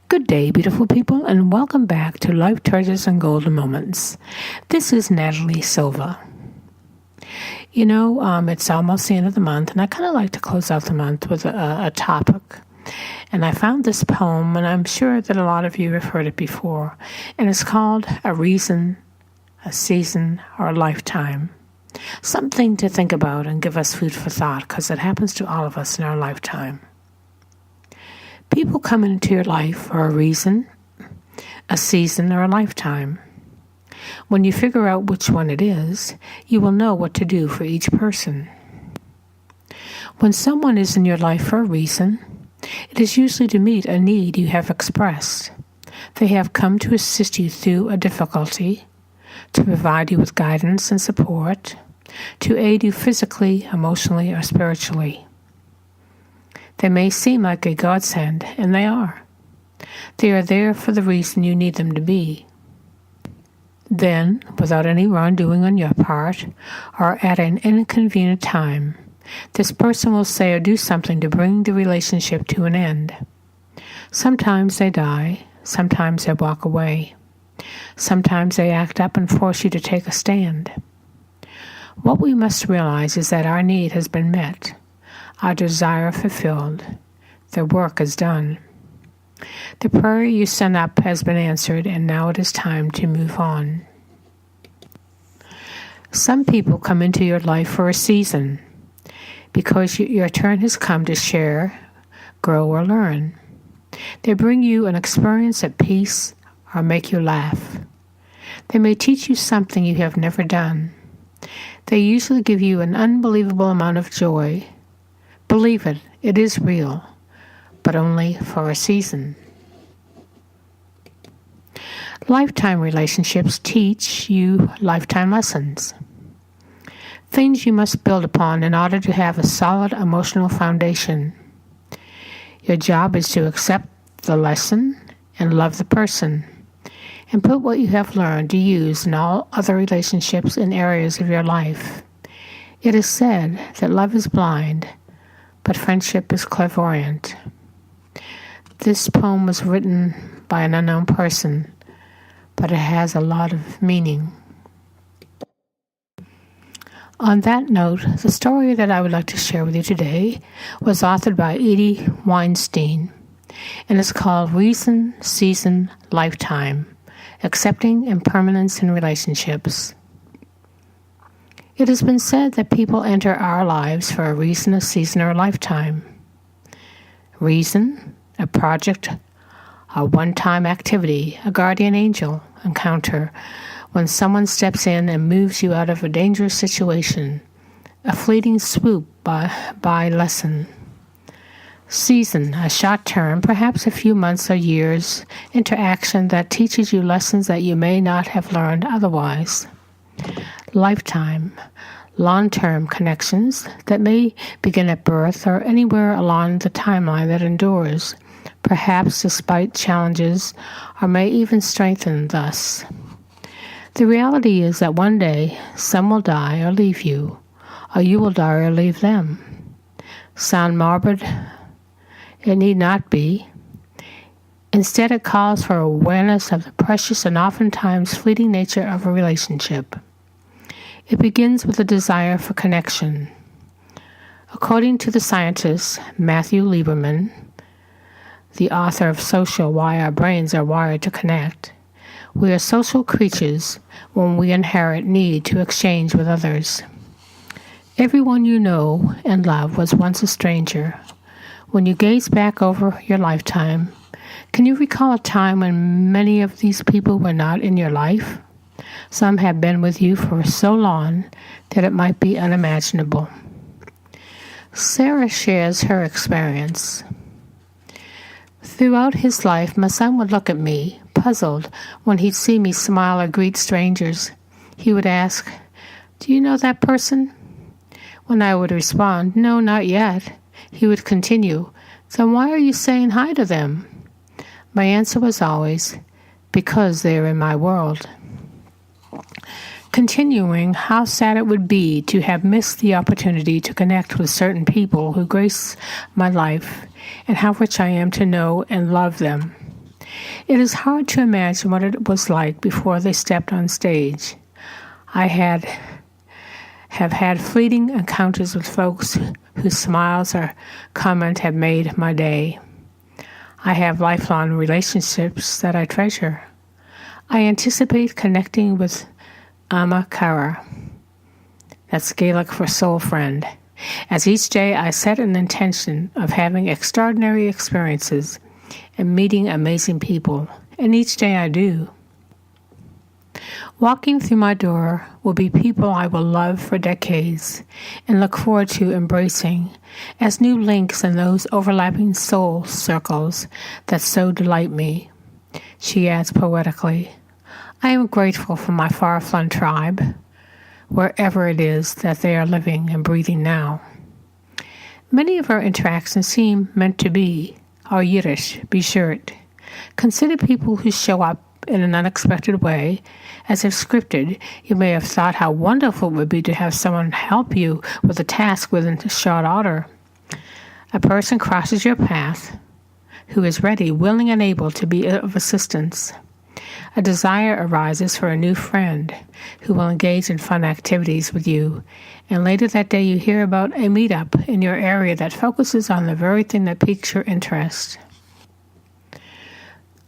Good day, beautiful people, and welcome back to Life Treasures and Golden Moments. This is Natalie Silva. It's almost the end of the month, and I kind of like to close out the month with a topic. And I found this poem, and I'm sure that a lot of you have heard it before, and it's called A Reason, a Season, or a Lifetime. Something to think about and give us food for thought, because it happens to all of us in our lifetime. People come into your life for a reason, a season, or a lifetime. When you figure out which one it is, you will know what to do for each person. When someone is in your life for a reason, it is usually to meet a need you have expressed. They have come to assist you through a difficulty, to provide you with guidance and support, to aid you physically, emotionally, or spiritually. They may seem like a godsend, and they are. They are there for the reason you need them to be. Then, without any wrongdoing on your part, or at an inconvenient time, this person will say or do something to bring the relationship to an end. Sometimes they die, sometimes they walk away. Sometimes they act up and force you to take a stand. What we must realize is that our need has been met. Our desire fulfilled, the work is done. The prayer you sent up has been answered, and now it is time to move on. Some people come into your life for a season, because your turn has come to share, grow, or learn. They bring you an experience at peace or make you laugh. They may teach you something you have never done. They usually give you an unbelievable amount of joy. Believe it, it is real, but only for a season. Lifetime relationships teach you lifetime lessons. Things you must build upon in order to have a solid emotional foundation. Your job is to accept the lesson and love the person, and put what you have learned to use in all other relationships and areas of your life. It is said that love is blind, but friendship is clairvoyant. This poem was written by an unknown person, but it has a lot of meaning. On that note, the story that I would like to share with you today was authored by Edie Weinstein, and it's called Reason, Season, Lifetime, Accepting Impermanence in Relationships. It has been said that people enter our lives for a reason, a season, or a lifetime. Reason, a project, a one-time activity, a guardian angel encounter, when someone steps in and moves you out of a dangerous situation, a fleeting swoop by lesson. Season, a short term, perhaps a few months or years, interaction that teaches you lessons that you may not have learned otherwise. Lifetime, long-term connections that may begin at birth or anywhere along the timeline that endures, perhaps despite challenges, or may even strengthen thus. The reality is that one day some will die or leave you, or you will die or leave them. Sound morbid? It need not be. Instead, it calls for awareness of the precious and oftentimes fleeting nature of a relationship. It begins with a desire for connection. According to the scientist Matthew Lieberman, the author of Social: Why Our Brains Are Wired to Connect, we are social creatures when we inherit need to exchange with others. Everyone you know and love was once a stranger. When you gaze back over your lifetime, can you recall a time when many of these people were not in your life? Some have been with you for so long that it might be unimaginable. Sarah shares her experience. Throughout his life, my son would look at me, puzzled, when he'd see me smile or greet strangers. He would ask, "Do you know that person?" When I would respond, "No, not yet," he would continue, "Then why are you saying hi to them?" My answer was always, "Because they are in my world." Continuing, how sad it would be to have missed the opportunity to connect with certain people who grace my life, and how rich I am to know and love them. It is hard to imagine what it was like before they stepped on stage. I have had fleeting encounters with folks whose smiles or comment have made my day. I have lifelong relationships that I treasure. I anticipate connecting with Ama Cara. That's Gaelic for soul friend. As each day I set an intention of having extraordinary experiences and meeting amazing people, and each day I do. Walking through my door will be people I will love for decades and look forward to embracing as new links in those overlapping soul circles that so delight me. She adds poetically, I am grateful for my far-flung tribe, wherever it is that they are living and breathing now. Many of our interactions seem meant to be, or Yiddish, beshert. Consider people who show up in an unexpected way, as if scripted. You may have thought how wonderful it would be to have someone help you with a task within short order. A person crosses your path who is ready, willing, and able to be of assistance. A desire arises for a new friend who will engage in fun activities with you, and later that day you hear about a meetup in your area that focuses on the very thing that piques your interest.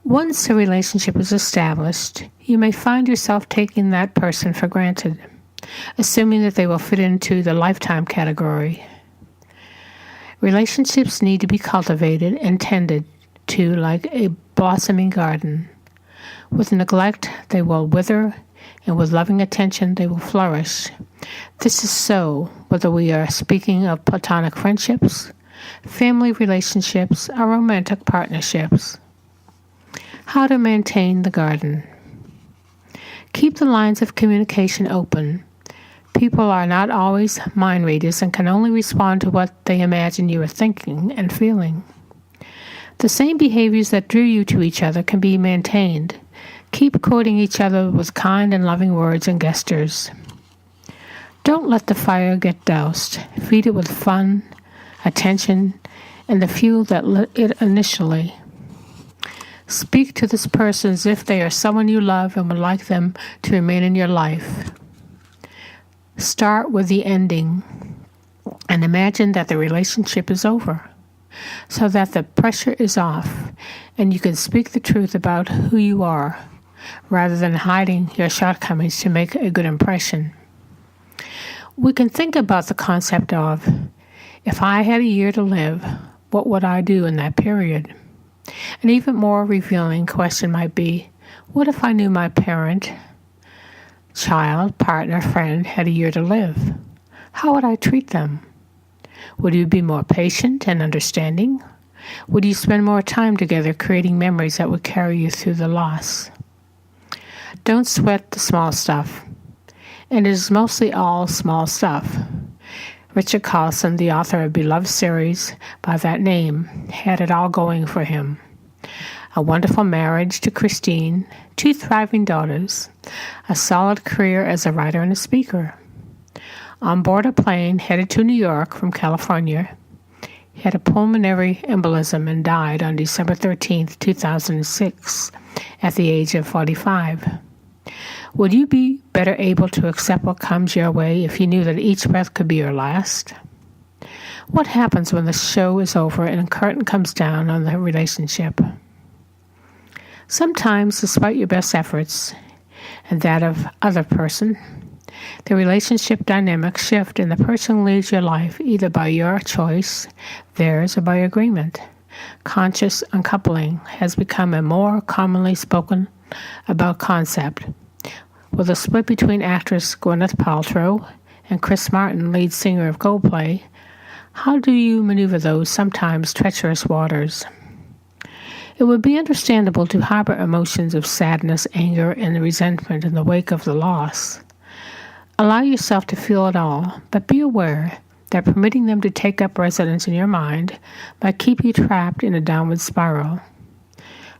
Once a relationship is established, you may find yourself taking that person for granted, assuming that they will fit into the lifetime category. Relationships need to be cultivated and tended to like a blossoming garden. With neglect, they will wither, and with loving attention, they will flourish. This is so whether we are speaking of platonic friendships, family relationships, or romantic partnerships. How to maintain the garden. Keep the lines of communication open. People are not always mind readers and can only respond to what they imagine you are thinking and feeling. The same behaviors that drew you to each other can be maintained. Keep courting each other with kind and loving words and gestures. Don't let the fire get doused. Feed it with fun, attention, and the fuel that lit it initially. Speak to this person as if they are someone you love and would like them to remain in your life. Start with the ending and imagine that the relationship is over, so that the pressure is off and you can speak the truth about who you are, rather than hiding your shortcomings to make a good impression. We can think about the concept of, if I had a year to live, what would I do in that period? An even more revealing question might be, what if I knew my parent, child, partner, friend had a year to live? How would I treat them? Would you be more patient and understanding? Would you spend more time together creating memories that would carry you through the loss? Don't sweat the small stuff. And it is mostly all small stuff. Richard Carlson, the author of beloved series by that name, had it all going for him. A wonderful marriage to Christine, 2 thriving daughters, a solid career as a writer and a speaker. On board a plane headed to New York from California, he had a pulmonary embolism and died on December 13, 2006, at the age of 45. Would you be better able to accept what comes your way if you knew that each breath could be your last? What happens when the show is over and a curtain comes down on the relationship? Sometimes, despite your best efforts and that of other person, the relationship dynamics shift and the person leaves your life either by your choice, theirs, or by agreement. Conscious uncoupling has become a more commonly spoken about concept, with a split between actress Gwyneth Paltrow and Chris Martin, lead singer of Coldplay. How do you maneuver those sometimes treacherous waters? It would be understandable to harbor emotions of sadness, anger, and resentment in the wake of the loss. Allow yourself to feel it all, but be aware that permitting them to take up residence in your mind might keep you trapped in a downward spiral.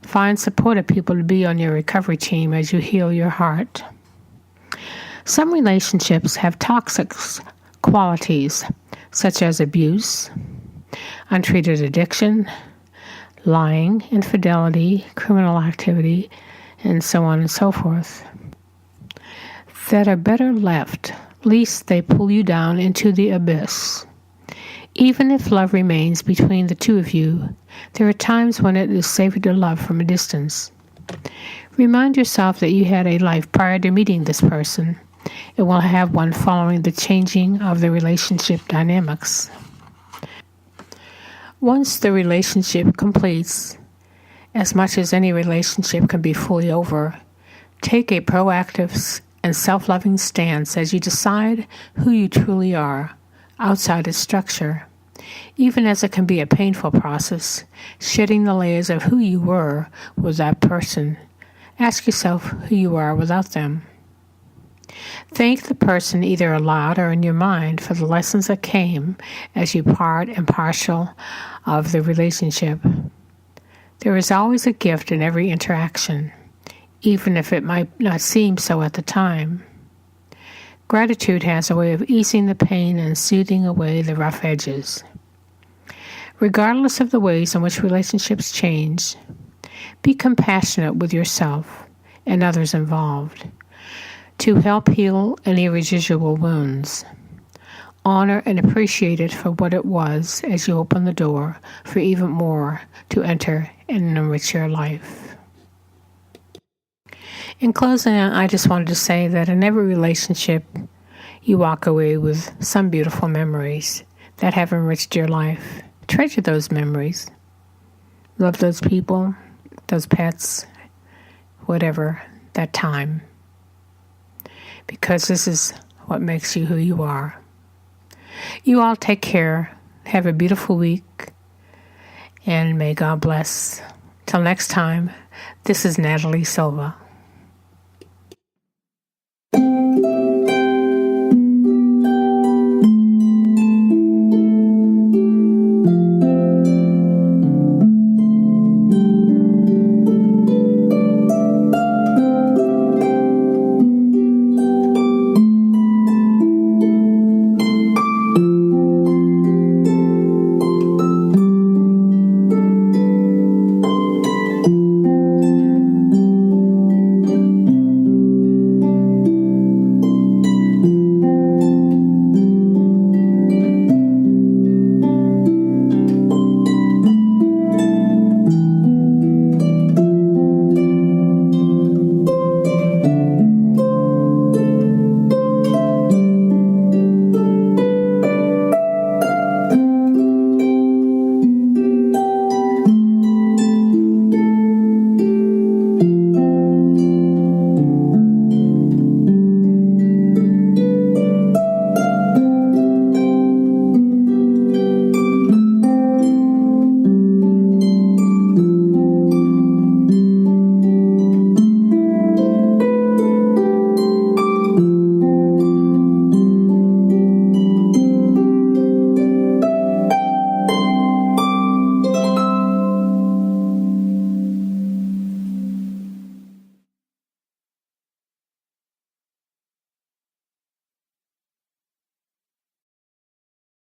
Find supportive people to be on your recovery team as you heal your heart. Some relationships have toxic qualities, such as abuse, untreated addiction, lying, infidelity, criminal activity, and so on and so forth, that are better left, lest they pull you down into the abyss. Even if love remains between the two of you, there are times when it is safer to love from a distance. Remind yourself that you had a life prior to meeting this person, and will have one following the changing of the relationship dynamics. Once the relationship completes, as much as any relationship can be fully over, take a proactive and self-loving stance as you decide who you truly are outside its structure. Even as it can be a painful process, shedding the layers of who you were with that person, ask yourself who you are without them. Thank the person either aloud or in your mind for the lessons that came as you part and parcel of the relationship. There is always a gift in every interaction, even if it might not seem so at the time. Gratitude has a way of easing the pain and soothing away the rough edges. Regardless of the ways in which relationships change, be compassionate with yourself and others involved to help heal any residual wounds. Honor and appreciate it for what it was as you open the door for even more to enter and enrich your life. In closing, I just wanted to say that in every relationship, you walk away with some beautiful memories that have enriched your life. Treasure those memories. Love those people, those pets, whatever, that time. Because this is what makes you who you are. You all take care. Have a beautiful week. And may God bless. Till next time, this is Natalie Silva.